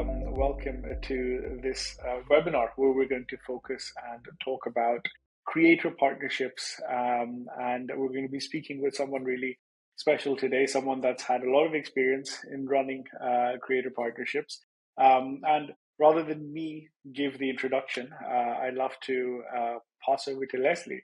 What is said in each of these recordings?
welcome to this webinar where we're going to focus and talk about creator partnerships. And we're going to be speaking with someone really special today, someone that's had a lot of experience in running creator partnerships. And rather than me give the introduction, I'd love to pass over to Lesley.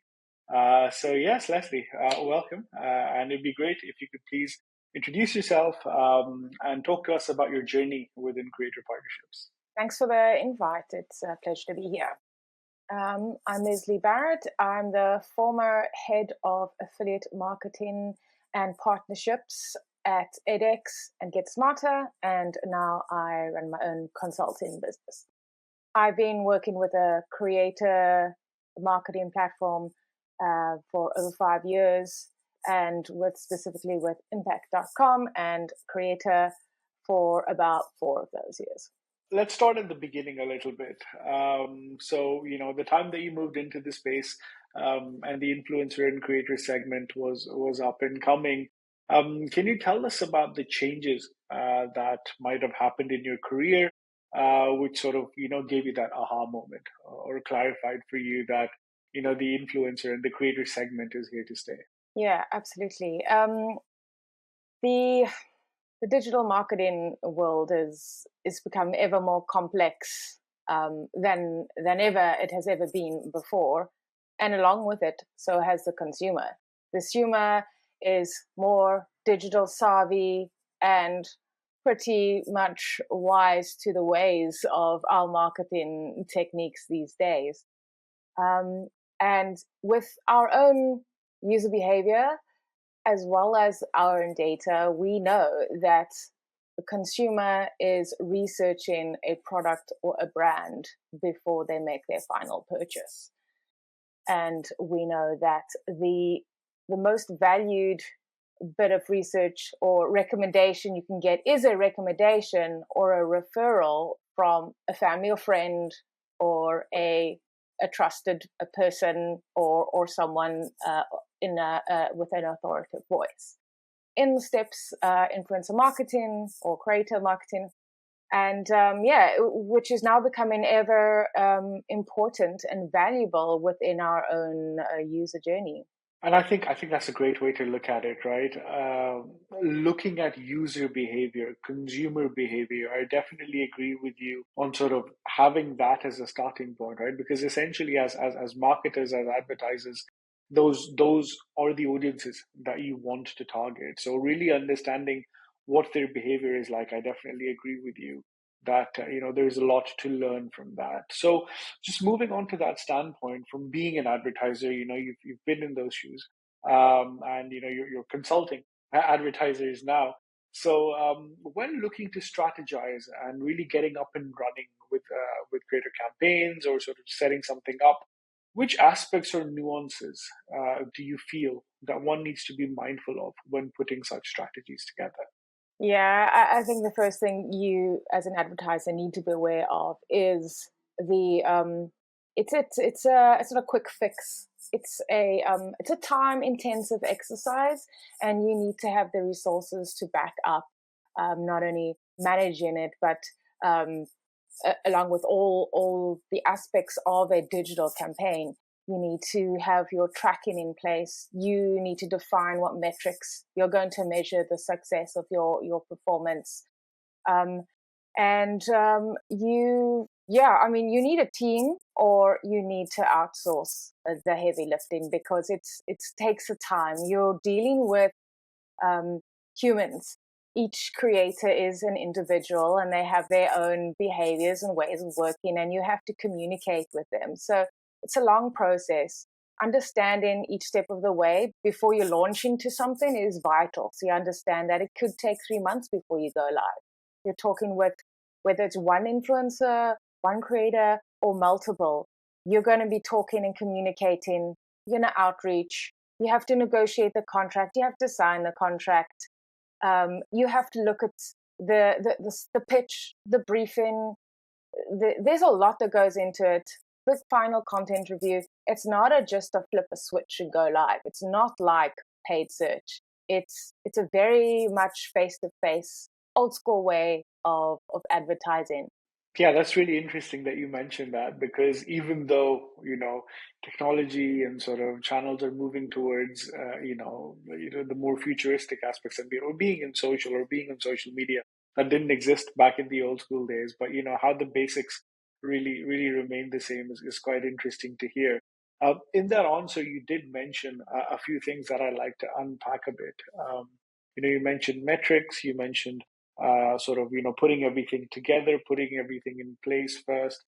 So yes, Lesley, welcome. And it'd be great if you could please introduce yourself and talk to us about your journey within creator partnerships. Thanks for the invite. It's a pleasure to be here. I'm Lesley Barrett. I'm the former head of affiliate marketing and partnerships at edX and Get Smarter, and now I run my own consulting business. I've been working with a creator marketing platform for over 5 years, and specifically with impact.com and creator for about 4 of those years. Let's start at the beginning a little bit. So, the time that you moved into the space and the influencer and creator segment was up and coming. Can you tell us about the changes that might have happened in your career, which sort of, gave you that aha moment or clarified for you that, the influencer and the creator segment is here to stay? Yeah, absolutely. The digital marketing world is become ever more complex than ever it has ever been before, and along with it, so has the consumer. The consumer is more digital savvy and pretty much wise to the ways of our marketing techniques these days. And with our own user behavior, as well as our own data, we know that the consumer is researching a product or a brand before they make their final purchase. And we know that the most valued bit of research or recommendation you can get is a recommendation or a referral from a family or friend or a trusted person or someone with an authoritative voice. In steps influencer marketing or creator marketing, and which is now becoming ever important and valuable within our own user journey. And I think that's a great way to look at it, right? Looking at user behavior, consumer behavior, I definitely agree with you on sort of having that as a starting point, right? Because essentially, as marketers, as advertisers, those are the audiences that you want to target. So really understanding what their behavior is like, I definitely agree with you that there's a lot to learn from that. So just moving on to that standpoint, from being an advertiser, you've been in those shoes, and you're consulting advertisers now. So when looking to strategize and really getting up and running with creator campaigns or sort of setting something up, which aspects or nuances do you feel that one needs to be mindful of when putting such strategies together? Yeah, I think the first thing you, as an advertiser, need to be aware of is the it's not a quick fix. It's a time intensive exercise, and you need to have the resources to back up not only managing it, but along with all the aspects of a digital campaign. You need to have your tracking in place. You need to define what metrics you're going to measure the success of your performance. You need a team, or you need to outsource the heavy lifting, because it takes a time. You're dealing with humans. Each creator is an individual, and they have their own behaviors and ways of working, and you have to communicate with them. So it's a long process. Understanding each step of the way before you launch into something is vital. So you understand that it could take 3 months before you go live. You're talking with, whether it's one influencer, one creator, or multiple, you're going to be talking and communicating. You're going to outreach. You have to negotiate the contract. You have to sign the contract. You have to look at the pitch, the briefing. There's a lot that goes into it. With final content review, it's not just a flip a switch and go live. It's not like paid search. It's a very much face-to-face old school way of advertising. Yeah, that's really interesting that you mentioned that, because even though, technology and sort of channels are moving towards, the more futuristic aspects of being in social or being on social media that didn't exist back in the old school days, but how the basics really, really remain the same is quite interesting to hear. In that answer, you did mention a few things that I'd like to unpack a bit. You mentioned metrics, you mentioned sort of putting everything together, putting everything in place first,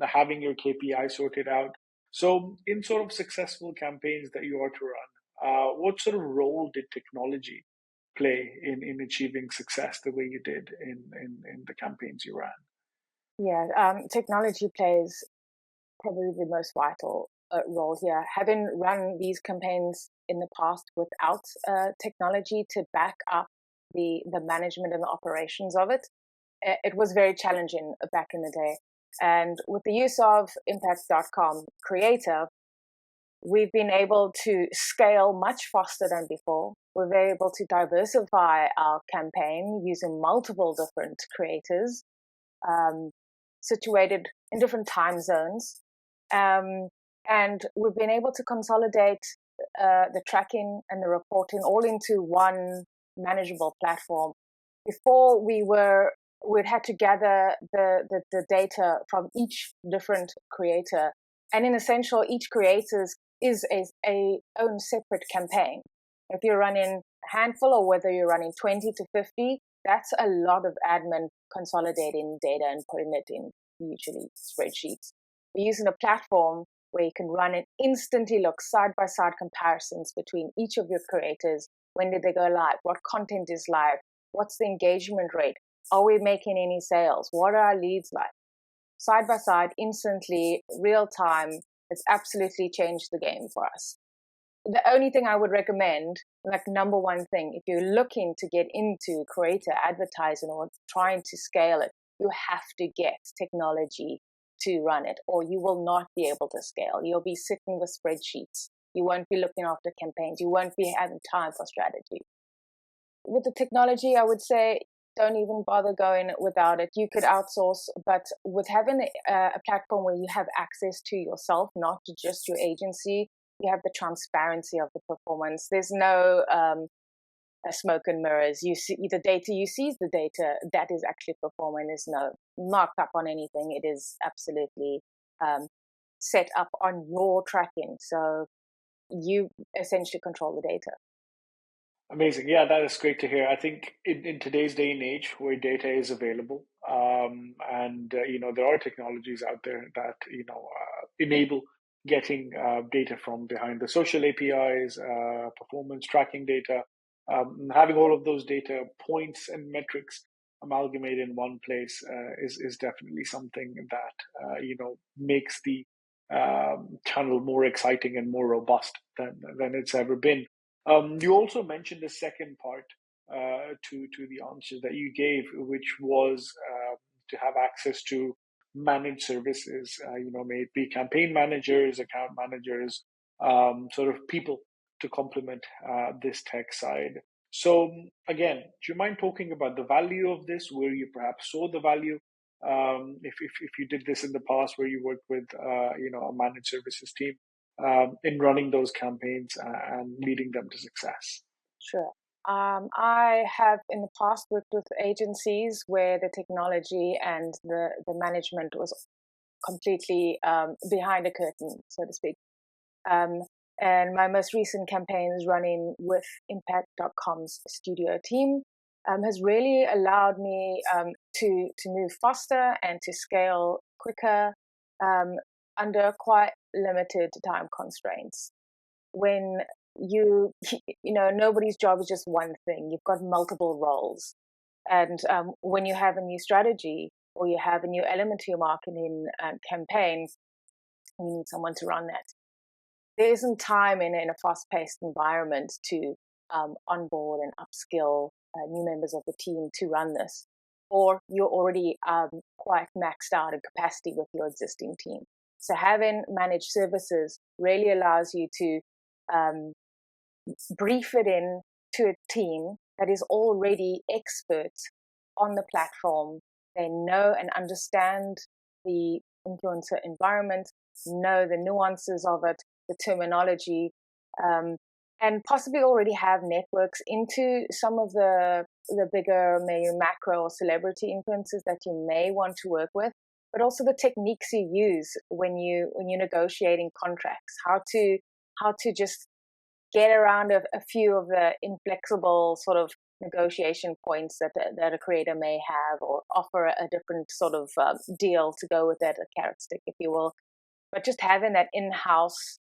having your KPI sorted out. So in sort of successful campaigns that you are to run, what sort of role did technology play in achieving success the way you did in the campaigns you ran? Yeah, technology plays probably the most vital role here. Having run these campaigns in the past without technology to back up the management and the operations of it, it was very challenging back in the day. And with the use of impact.com Creator, we've been able to scale much faster than before. We're very able to diversify our campaign using multiple different creators, um, situated in different time zones. Um, and we've been able to consolidate the tracking and the reporting all into one manageable platform. Before we'd had to gather the data from each different creator. And in essential, each creator's is a own separate campaign. If you're running a handful or whether you're running 20 to 50, that's a lot of admin consolidating data and putting it in usually spreadsheets. We're using a platform where you can run and instantly look side by side comparisons between each of your creators. When did they go live? What content is live? What's the engagement rate? Are we making any sales? What are our leads like? Side by side, instantly, real time, it's absolutely changed the game for us. The only thing I would recommend, like number one thing, if you're looking to get into creator advertising or trying to scale it, you have to get technology to run it, or you will not be able to scale. You'll be sitting with spreadsheets. You won't be looking after campaigns. You won't be having time for strategy. With the technology, I would say don't even bother going without it. You could outsource, but with having a platform where you have access to yourself, not to just your agency, you have the transparency of the performance. There's no smoke and mirrors. You see the data, you see the data that is actually performing. There's no markup on anything. It is absolutely set up on your tracking. So you essentially control the data. Amazing. Yeah, that is great to hear. I think in today's day and age where data is available, and there are technologies out there that enable getting data from behind the social APIs, performance tracking data, having all of those data points and metrics amalgamated in one place is definitely something that makes the channel more exciting and more robust than it's ever been. You also mentioned the second part to the answer that you gave, which was to have access to managed services. May it be campaign managers, account managers, sort of people to complement this tech side. So again, do you mind talking about the value of this, where you perhaps saw the value? If you did this in the past, where you worked with a managed services team in running those campaigns and leading them to success? Sure. I have in the past worked with agencies where the technology and the management was completely behind a curtain, so to speak. Um, and my most recent campaigns running with Impact.com's studio team has really allowed me to move faster and to scale quicker under quite limited time constraints. When nobody's job is just one thing. You've got multiple roles. And when you have a new strategy or you have a new element to your marketing campaign, you need someone to run that. There isn't time in a fast-paced environment to onboard and upskill new members of the team to run this, or you're already quite maxed out in capacity with your existing team. So having managed services really allows you to brief it in to a team that is already expert on the platform. They know and understand the influencer environment, know the nuances of it, the terminology, and possibly already have networks into some of the bigger, maybe macro or celebrity influencers that you may want to work with, but also the techniques you use when you're negotiating contracts, how to just get around a few of the inflexible sort of negotiation points that a creator may have, or offer a different sort of deal to go with that, a carrot stick, if you will. But just having that in-house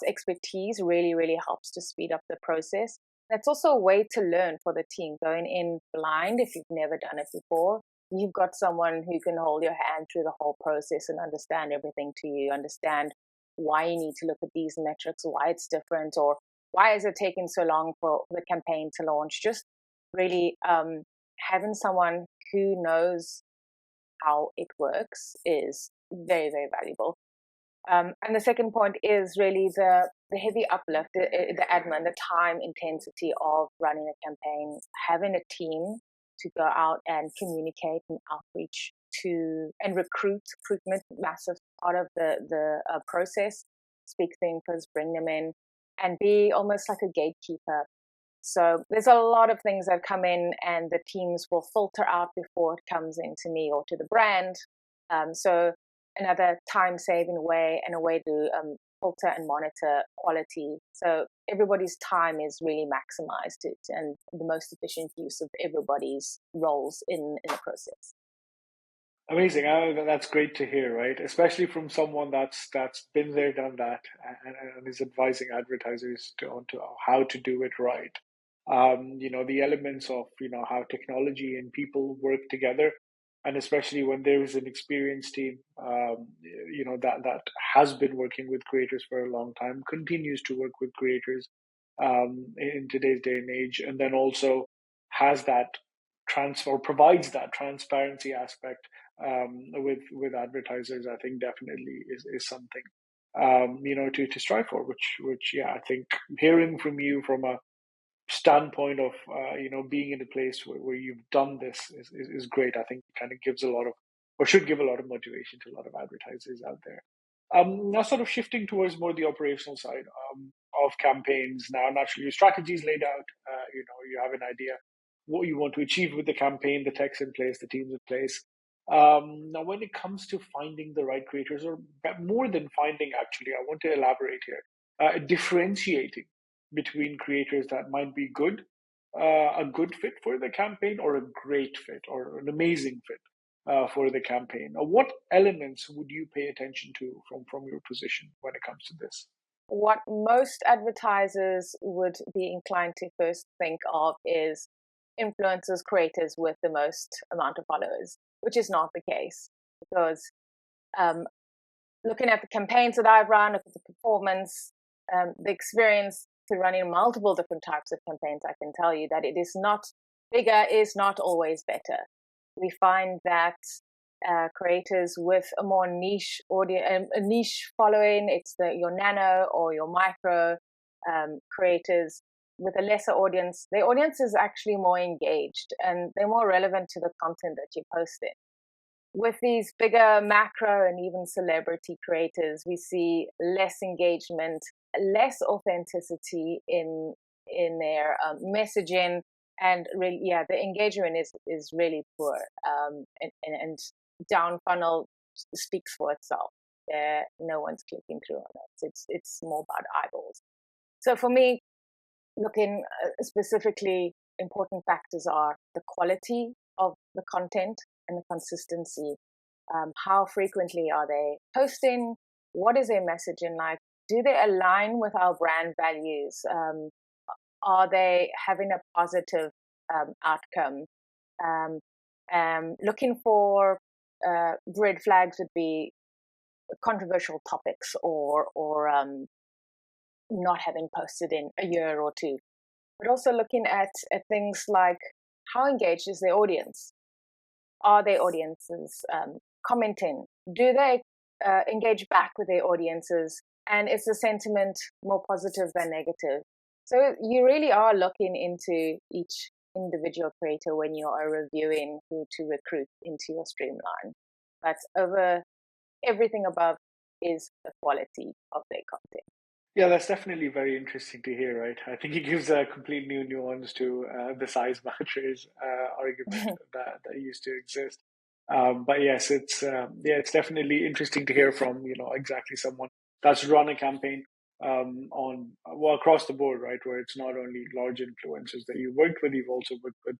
expertise really helps to speed up the process. That's also a way to learn for the team. Going in blind, if you've never done it before, you've got someone who can hold your hand through the whole process and understand everything to you, understand why you need to look at these metrics, why it's different, or why is it taking so long for the campaign to launch. Just really having someone who knows how it works is very valuable. And the second point is really the heavy uplift, the admin, the time intensity of running a campaign, having a team to go out and communicate and outreach to and recruitment, massive part of the process. Speak to influencers, bring them in, and be almost like a gatekeeper. So there's a lot of things that come in, and the teams will filter out before it comes into me or to the brand. So another time-saving way, and a way to filter and monitor quality. So everybody's time is really maximized, and the most efficient use of everybody's roles in the process. Amazing. That's great to hear, right? Especially from someone that's been there, done that, and is advising advertisers to how to do it right. The elements of how technology and people work together, and especially when there is an experienced team, that has been working with creators for a long time, continues to work with creators in today's day and age, and then also has that transfer, provides that transparency aspect with advertisers. I think definitely is something to strive for. Which yeah, I think hearing from you from a standpoint of being in a place where you've done this is great. I think it kind of gives a lot of, or should give a lot of motivation to a lot of advertisers out there. Now, sort of shifting towards more the operational side of campaigns. Now, naturally, your strategy is laid out. You have an idea what you want to achieve with the campaign, the tech's in place, the team's in place. Now, when it comes to finding the right creators, or more than finding, actually, I want to elaborate here, differentiating between creators that might be good, a good fit for the campaign, or a great fit, or an amazing fit for the campaign. What elements would you pay attention to from your position when it comes to this? What most advertisers would be inclined to first think of is influencers, creators with the most amount of followers, which is not the case, because looking at the campaigns that I've run, look at the performance, the experience to running multiple different types of campaigns, I can tell you that it is not, bigger is not always better. We find that creators with a more niche audience, a niche following, it's your nano or your micro creators with a lesser audience, their audience is actually more engaged and they're more relevant to the content that you're posting. With these bigger macro and even celebrity creators, we see less engagement, less authenticity in their messaging, and really, yeah, the engagement is really poor. And down funnel speaks for itself. No one's clicking through on it. It's more about eyeballs. So for me, looking specifically, important factors are the quality of the content and the consistency. How frequently are they posting? What is their messaging like? Do they align with our brand values? Are they having a positive outcome? Looking for red flags would be controversial topics, or not having posted in a year or two. But also looking at things like, how engaged is their audience? Are their audiences commenting? Do they engage back with their audiences? And is the sentiment more positive than negative? So you really are looking into each individual creator when you are reviewing who to recruit into your streamline. But over everything above is the quality of their content. Yeah, that's definitely very interesting to hear, right? I think it gives a complete new nuance to the size matters argument that used to exist. But yes, it's definitely interesting to hear from exactly someone that's run a campaign on across the board, right? Where it's not only large influencers that you worked with, you've also worked with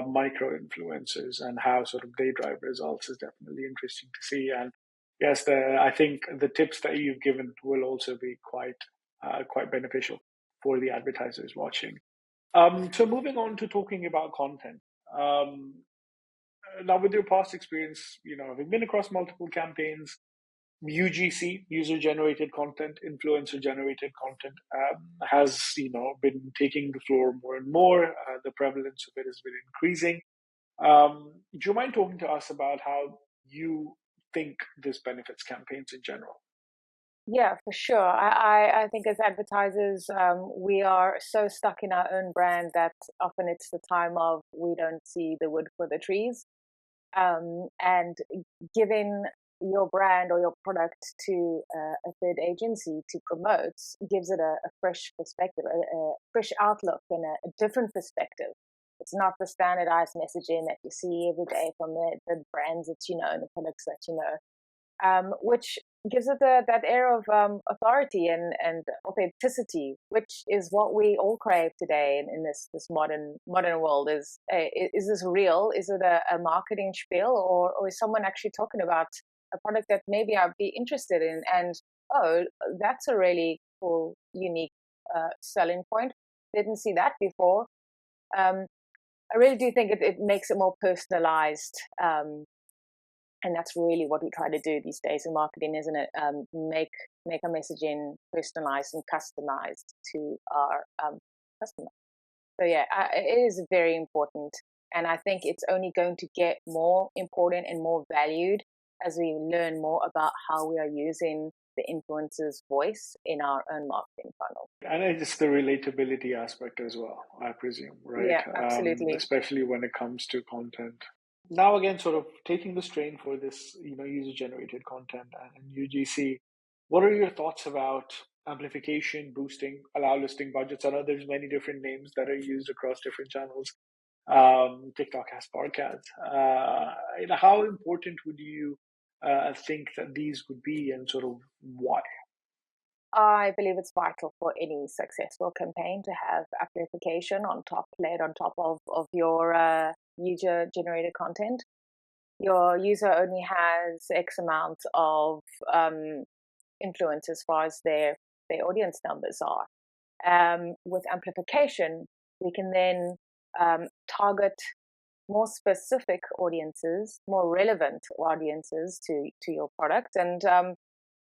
micro influencers, and how sort of they drive results is definitely interesting to see. And yes, I think the tips that you've given will also be quite beneficial for the advertisers watching. So moving on to talking about content. Um, Now, with your past experience, having been across multiple campaigns, UGC, user-generated content, influencer-generated content, has been taking the floor more and more. The prevalence of it has been increasing. Do you mind talking to us about how you think this benefits campaigns in general? Yeah, for sure. I think as advertisers, we are so stuck in our own brand that often it's the time of we don't see the wood for the trees. And giving your brand or your product to a third agency to promote gives it a fresh perspective, a fresh outlook, and a different perspective. It's not the standardized messaging that you see every day from the brands that you know and the products that you know, which gives it that air of authority and authenticity, which is what we all crave today in this modern world. Is this real? Is it a marketing spiel, or is someone actually talking about a product that maybe I'd be interested in? And oh, that's a really cool, unique selling point. Didn't see that before. I really do think it makes it more personalized. And that's really what we try to do these days in marketing, isn't it? Make a messaging personalized and customized to our customer. So yeah, it is very important, and I think it's only going to get more important and more valued as we learn more about how we are using the influencer's voice in our own marketing funnel. And it's the relatability aspect as well, I presume, right? Yeah, absolutely. Especially when it comes to content. Now, again, sort of taking the strain for this, user-generated content and UGC. What are your thoughts about amplification, boosting, allow listing budgets? I know there's many different names that are used across different channels. TikTok has Spark ads. How important would you think that these would be, and sort of why? I believe it's vital for any successful campaign to have amplification on top, laid on top of your user generated content. Your user only has X amount of influence as far as their audience numbers are. With amplification, we can then target more specific audiences, more relevant audiences to your product, and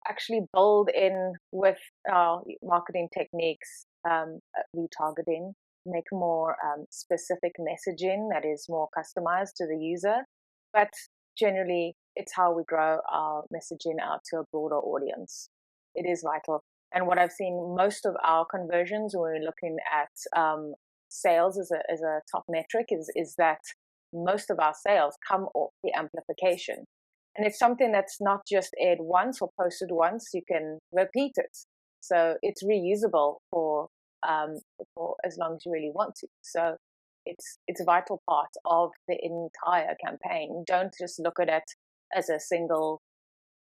actually build in with our marketing techniques, retargeting, make more specific messaging that is more customized to the user. But generally, it's how we grow our messaging out to a broader audience. It is vital. And what I've seen, most of our conversions when we're looking at sales as a top metric is that most of our sales come off the amplification. And it's something that's not just aired once or posted once, you can repeat it. So it's reusable for as long as you really want to. So it's a vital part of the entire campaign. Don't just look at it as a single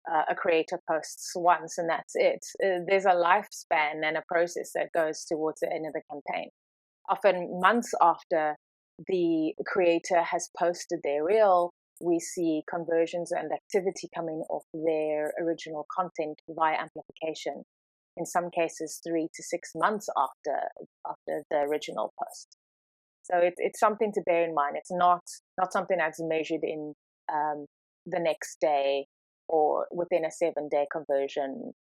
a creator posts once and that's it. There's a lifespan and a process that goes towards the end of the campaign. Often months after the creator has posted their reel, we see conversions and activity coming off their original content via amplification. In some cases, 3 to 6 months after the original post. So it's something to bear in mind. It's not something that's measured in the next day or within a 7-day conversion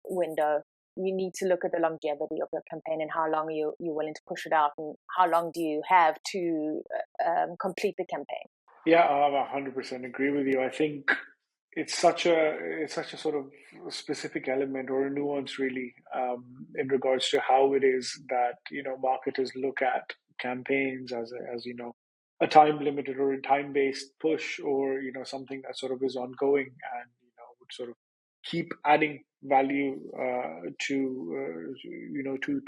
window. You need to look at the longevity of your campaign and how long you're willing to push it out, and how long do you have to complete the campaign. Yeah, I 100% agree with you. I think it's such a sort of specific element or a nuance, really, in regards to how it is that marketers look at campaigns as a time limited or a time based push, or something that sort of is ongoing and would sort of keep adding value to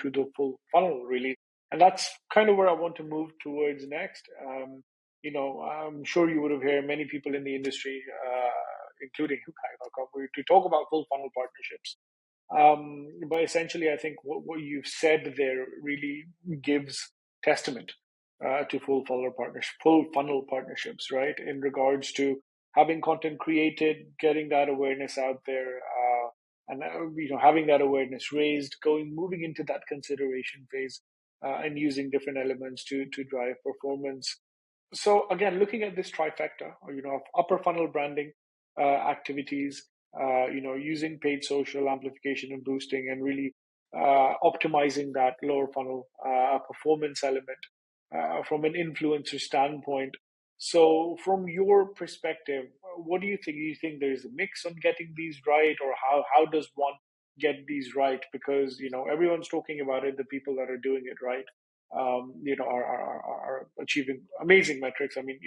the full funnel, really. And that's kind of where I want to move towards next. I'm sure you would have heard many people in the industry, including you, to talk about full funnel partnerships. But essentially, I think what you've said there really gives testament to full funnel partnerships, right? In regards to having content created, getting that awareness out there, and having that awareness raised, moving into that consideration phase, and using different elements to drive performance. So again, looking at this trifecta, of upper funnel branding activities, using paid social amplification and boosting, and really optimizing that lower funnel performance element from an influencer standpoint. So, from your perspective, what do you think? Do you think there's a mix on getting these right, or how does one get these right? Because everyone's talking about it. The people that are doing it right, are achieving amazing metrics. I mean,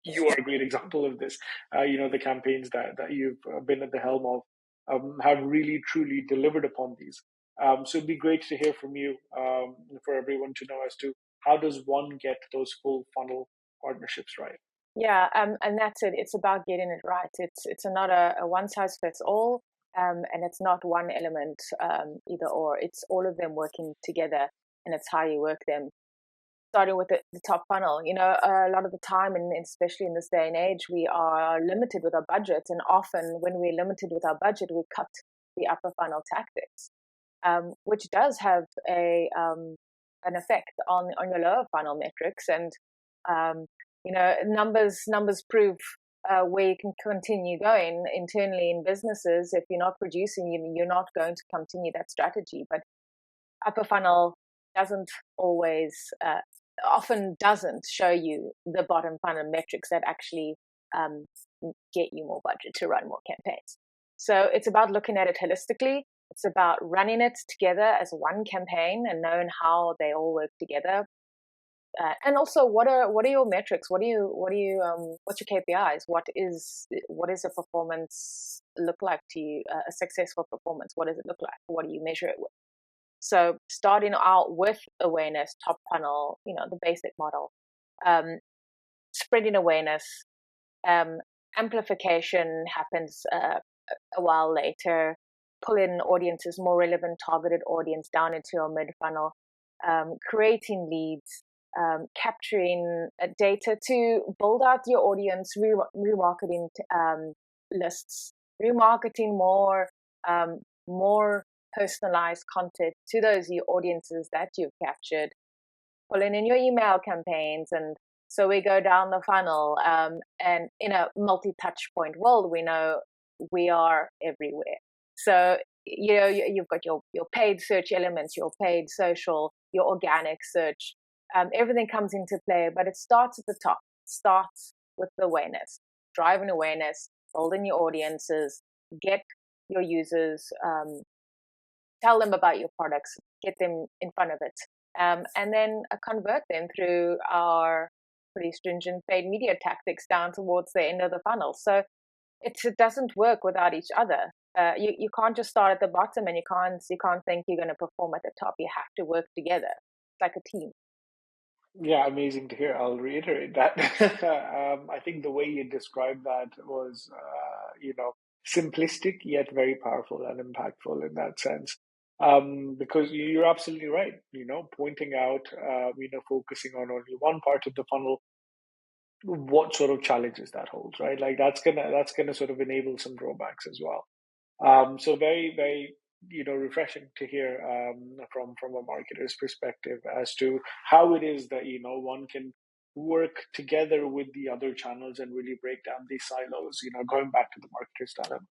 you are a great example of this. The campaigns that you've been at the helm of have really truly delivered upon these. So it'd be great to hear from you, for everyone to know as to how does one get those full funnel partnerships right. Yeah, and that's it. It's about getting it right. It's not a one size fits all, and it's not one element either or. It's all of them working together, and it's how you work them. Starting with the top funnel, a lot of the time, and especially in this day and age, we are limited with our budget, and often when we're limited with our budget, we cut the upper funnel tactics, which does have an effect on your lower funnel metrics. And numbers prove where you can continue going internally in businesses. If you're not producing, you're not going to continue that strategy. But upper funnel doesn't always, often doesn't show you the bottom funnel metrics that actually get you more budget to run more campaigns. So it's about looking at it holistically. It's about running it together as one campaign and knowing how they all work together. And also, what are your metrics? What's your KPIs? What is a performance look like to you? A successful performance. What does it look like? What do you measure it with? So starting out with awareness, top funnel, the basic model, spreading awareness, amplification happens a while later. Pull in audiences, more relevant, targeted audience down into your mid funnel, creating leads. Capturing data to build out your audience, remarketing lists, remarketing more personalized content to those audiences that you've captured, pulling in your email campaigns. And so we go down the funnel, and in a multi-touch point world, we know we are everywhere. So you've got your paid search elements, your paid social, your organic search. Everything comes into play, but it starts at the top. It starts with awareness, driving awareness, building your audiences, get your users, tell them about your products, get them in front of it, and then convert them through our pretty stringent paid media tactics down towards the end of the funnel. So it doesn't work without each other. You can't just start at the bottom, and you can't think you're going to perform at the top. You have to work together. It's like a team. Yeah, amazing to hear. I'll reiterate that. I think the way you described that was, simplistic yet very powerful and impactful in that sense. Because you're absolutely right. Pointing out, focusing on only one part of the funnel, what sort of challenges that holds, right? Like that's gonna sort of enable some drawbacks as well. So very, very, refreshing to hear from a marketer's perspective as to how it is that one can work together with the other channels and really break down these silos. Going back to the marketer's dilemma,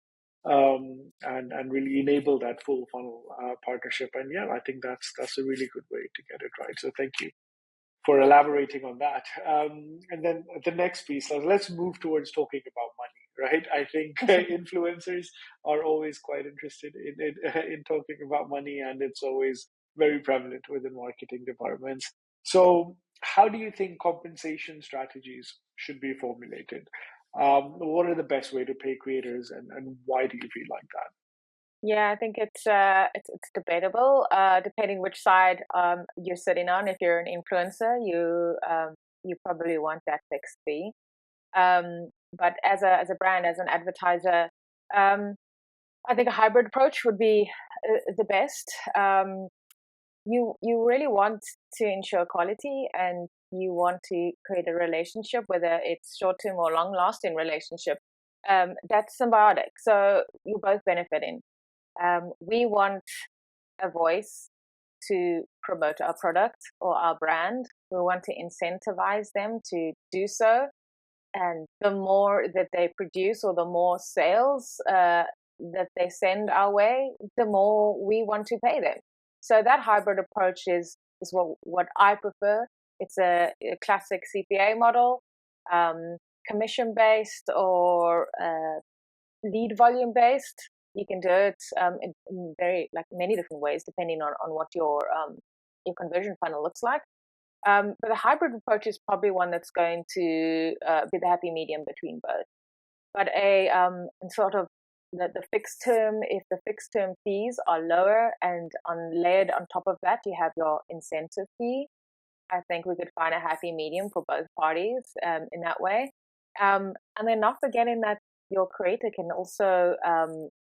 and really enable that full funnel partnership. And yeah, I think that's a really good way to get it right. So thank you for elaborating on that. And then the next piece, let's move towards talking about money, right? I think influencers are always quite interested in talking about money, and it's always very prevalent within marketing departments. So, how do you think compensation strategies should be formulated? What are the best way to pay creators, and why do you feel like that? Yeah, I think it's debatable, depending which side you're sitting on. If you're an influencer, you probably want that fixed fee. But as a brand, as an advertiser, um, I think a hybrid approach would be the best. You really want to ensure quality, and you want to create a relationship, whether it's short term or long lasting relationship. That's symbiotic, so you're both benefiting. We want a voice to promote our product or our brand. We want to incentivize them to do so. And the more that they produce or the more sales that they send our way, the more we want to pay them. So that hybrid approach is what I prefer. It's a classic CPA model, commission based or lead volume based. You can do it in very like many different ways depending on what your conversion funnel looks like. But the hybrid approach is probably one that's going to be the happy medium between both. But and sort of the fixed term, if the fixed term fees are lower and layered on top of that, you have your incentive fee. I think we could find a happy medium for both parties in that way. And then not forgetting that your creator can also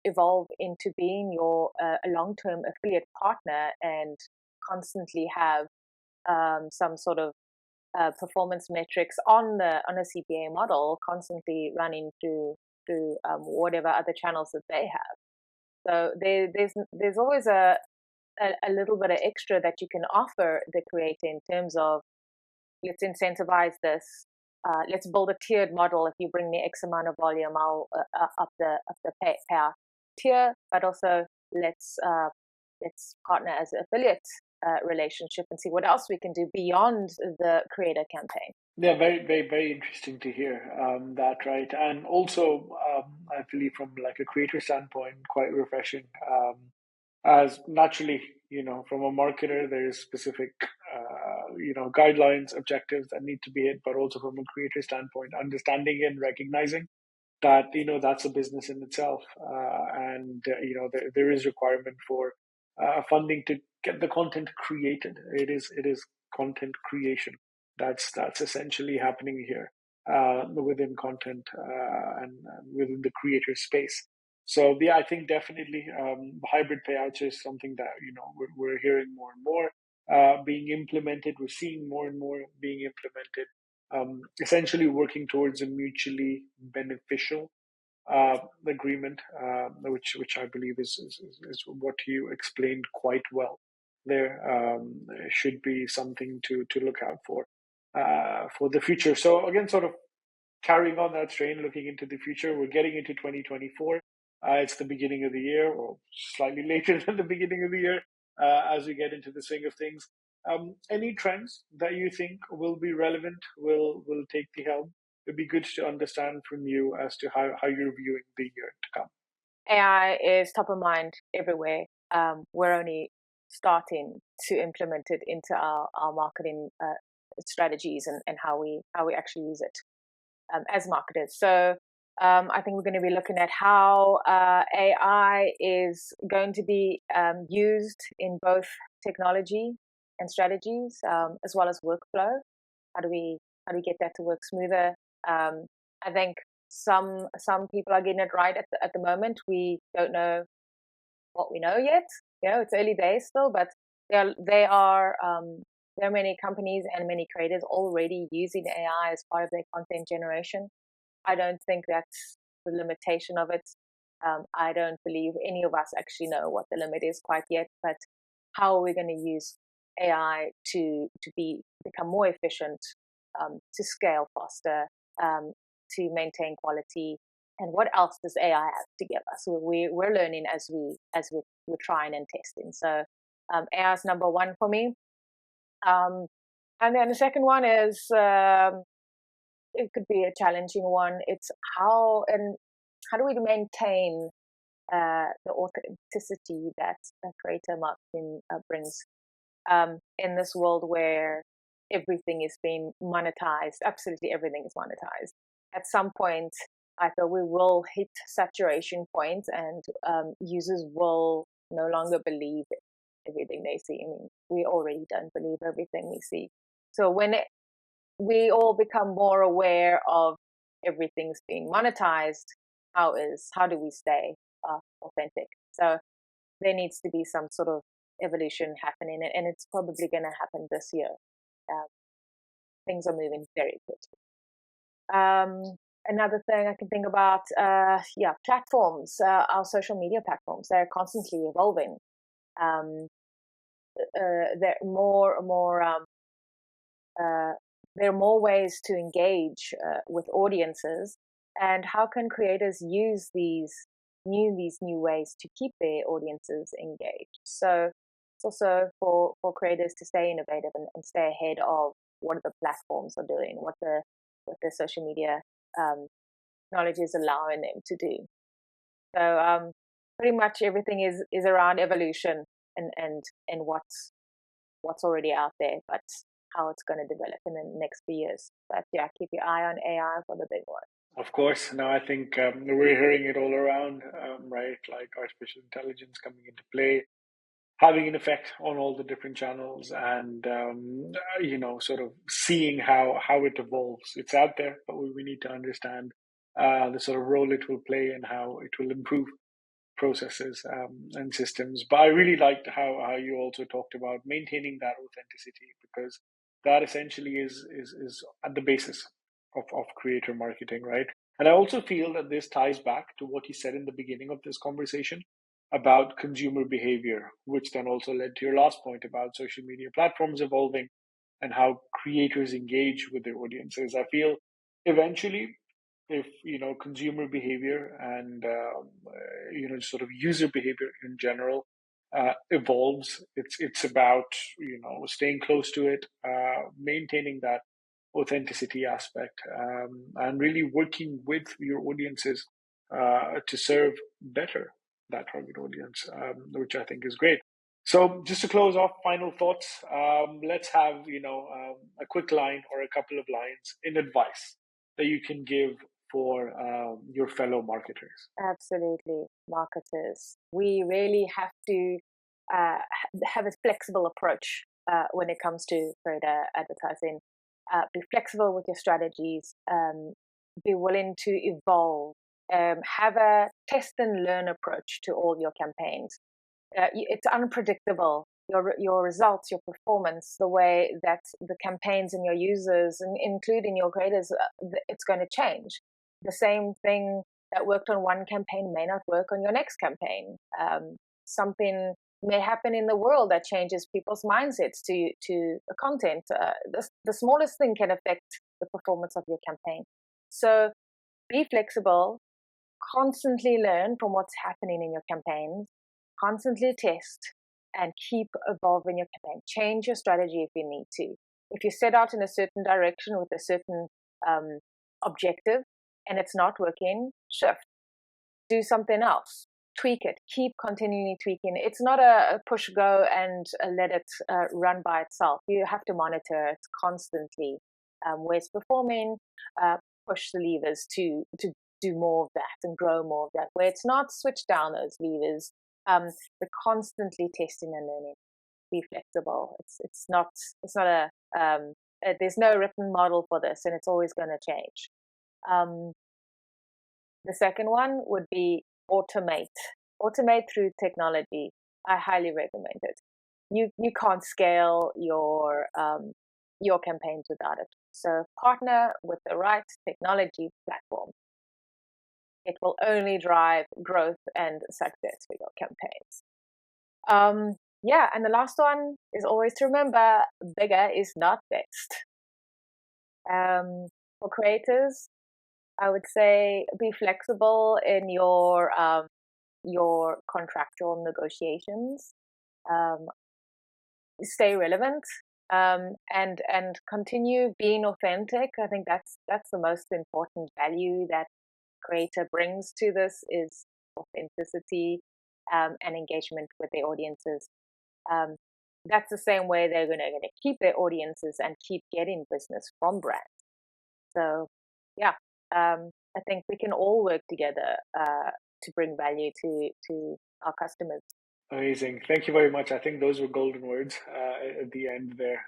evolve into being your a long term affiliate partner and constantly have some sort of performance metrics on a CPA model, constantly running through whatever other channels that they have. So there's always a little bit of extra that you can offer the creator in terms of let's incentivize this. Let's build a tiered model. If you bring me X amount of volume, I'll up the payout tier. But also let's partner as an affiliate relationship and see what else we can do beyond the creator campaign. Yeah, very, very, very interesting to hear that, right? And also, I believe from like a creator standpoint, quite refreshing. As naturally, from a marketer, there's specific, guidelines, objectives that need to be hit, but also from a creator standpoint, understanding and recognizing that that's a business in itself, and there is requirement for funding to get the content created. It is content creation that's essentially happening here within content and within the creator space. So yeah, I think definitely hybrid payouts is something that we're hearing more and more being implemented. We're seeing more and more being implemented. Essentially working towards a mutually beneficial agreement, which I believe is what you explained quite well there. Should be something to look out for the future. So again, sort of carrying on that strain, looking into the future, we're getting into 2024. It's the beginning of the year, or slightly later than the beginning of the year, as we get into the swing of things. Any trends that you think will be relevant, will take the helm? It'd be good to understand from you as to how you're viewing the year to come. AI is top of mind everywhere. We're only starting to implement it into our marketing strategies and how we actually use it as marketers. So I think we're going to be looking at how AI is going to be used in both technology and strategies, as well as workflow. How do we get that to work smoother? I think some people are getting it right at the moment. We don't know what we know yet. It's early days still, but there are many companies and many creators already using AI as part of their content generation. I don't think that's the limitation of it. I don't believe any of us actually know what the limit is quite yet. But how are we going to use AI to become more efficient, to scale faster, to maintain quality, and what else does AI have to give us? We're learning we're trying and testing. So AI is number one for me. And then the second one is it could be a challenging one. It's how do we maintain the authenticity that creator marketing brings in this world where everything is being monetized. Absolutely everything is monetized. At some point, I feel we will hit saturation point, and users will no longer believe everything they see. I mean, we already don't believe everything we see. So when we all become more aware of everything's being monetized, how do we stay authentic? So there needs to be some sort of evolution happening, and it's probably going to happen this year. Things are moving very quickly. Another thing I can think about, platforms, our social media platforms, they're constantly evolving. There are more ways to engage with audiences, and how can creators use these new ways to keep their audiences engaged? So it's also for creators to stay innovative and stay ahead of what the platforms are doing, what the social media technology is allowing them to do. So pretty much everything is around evolution and what's already out there, but how it's going to develop in the next few years. But yeah, keep your eye on AI for the big one. Of course. No, I think we're hearing it all around, right? Like artificial intelligence coming into play, having an effect on all the different channels, and sort of seeing how it evolves. It's out there, but we need to understand the sort of role it will play and how it will improve processes and systems. But I really liked how you also talked about maintaining that authenticity, because that essentially is at the basis of creator marketing, right? And I also feel that this ties back to what you said in the beginning of this conversation about consumer behavior, which then also led to your last point about social media platforms evolving and how creators engage with their audiences. I feel eventually, if consumer behavior and sort of user behavior in general evolves, it's about staying close to it, maintaining that authenticity aspect, and really working with your audiences to serve better that target audience, which I think is great. So just to close off, final thoughts. Let's have a quick line or a couple of lines in advice that you can give for your fellow marketers. Absolutely, marketers. We really have to have a flexible approach when it comes to creator advertising. Be flexible with your strategies. Be willing to evolve. Have a test and learn approach to all your campaigns. It's unpredictable. Your results, your performance, the way that the campaigns and your users, and including your creators, it's going to change. The same thing that worked on one campaign may not work on your next campaign. Something may happen in the world that changes people's mindsets to the content. The smallest thing can affect the performance of your campaign. So be flexible, constantly learn from what's happening in your campaigns, constantly test, and keep evolving your campaign. Change your strategy if you need to. If you set out in a certain direction with a certain objective and it's not working, shift. Do something else. Tweak it. Keep continually tweaking. It's not a push go and let it run by itself. You have to monitor it constantly. Where it's performing, push the levers to do more of that and grow more of that. Where it's not, switch down those levers. But constantly testing and learning. Be flexible. It's not there's no written model for this, and it's always going to change. The second one would be automate. Automate through technology. I highly recommend it. You can't scale your campaigns without it. So partner with the right technology platform. It will only drive growth and success for your campaigns. And the last one is always to remember, bigger is not best. For creators, I would say be flexible in your contractual negotiations. Stay relevant, and continue being authentic. I think that's the most important value that creator brings to this is authenticity and engagement with their audiences. that's the same way they're going to keep their audiences and keep getting business from brands. So, yeah, I think we can all work together to bring value to our customers. Amazing. Thank you very much. I think those were golden words at the end there.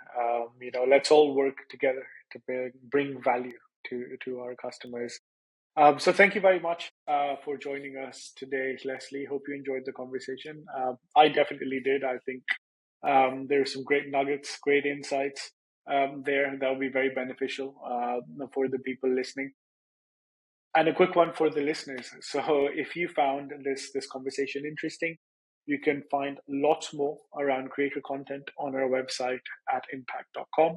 Let's all work together to bring value to our customers. So thank you very much for joining us today, Lesley. Hope you enjoyed the conversation. I definitely did. I think there's some great nuggets, great insights there that will be very beneficial for the people listening. And a quick one for the listeners. So if you found this conversation interesting, you can find lots more around creator content on our website at impact.com.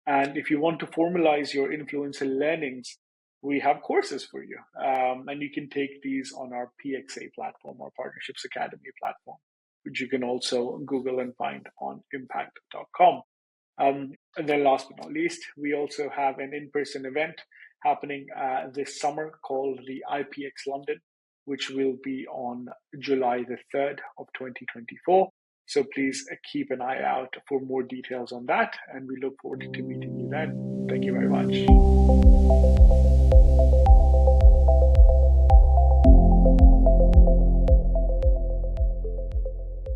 And if you want to formalize your influencer learnings, we have courses for you. And you can take these on our PXA platform, or Partnerships Academy platform, which you can also Google and find on impact.com. And then last but not least, we also have an in-person event happening this summer called the IPX London, which will be on July the 3rd of 2024. So please keep an eye out for more details on that, and we look forward to meeting you then. Thank you very much.